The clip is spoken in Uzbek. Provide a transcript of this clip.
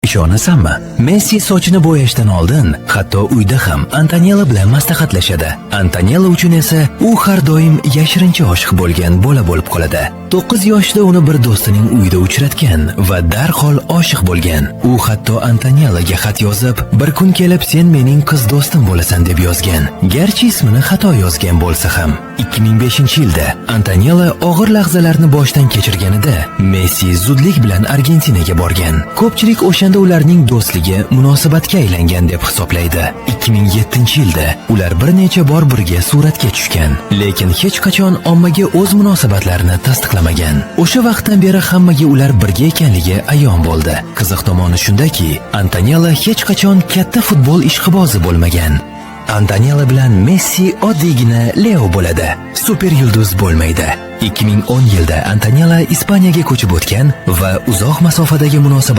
Ishonasanmi? Messi sochini bo'yashdan oldin hatto uyda ham Antonella bilan maslahatlashadi. Antonella uchun esa u har doim yashirincha oshiq bo'lgan bola bo'lib qoladi. 9 yoshda uni bir do'stining uyida uchratgan va darhol oshiq bo'lgan. U hatto Antonellaga xat yozib, bir kun kelib sen mening qiz do'stim bo'lasan deb yozgan. Garchi ismini xato yozgan bo'lsa ham. 2005-yilda Antonella og'ir lahzalarni boshdan kechirganida Messi zudlik bilan Argentinaga borgan. Ko'pchilik o'shanda ularning do'stligi munosabatga aylangan deb hisoblaydi. 2007-yilda ular bir necha bor birga suratga tushgan, lekin hech qachon ommaga o'z munosabatlarini tasdiqlamagan. O'sha vaqtdan beri hammaga ular birga ekanligi ayon bo'ldi. Qiziq tomoni shundaki, Antonella hech qachon katta futbol ishqibozi bo'lmagan. Antonella bilan Messi oddiygina Leo bo'ladi. Super yulduz bo'lmaydi. 2010 yilda Antonella Ispaniyaga ko'chib o'tgan va uzoq masofadagi munosabat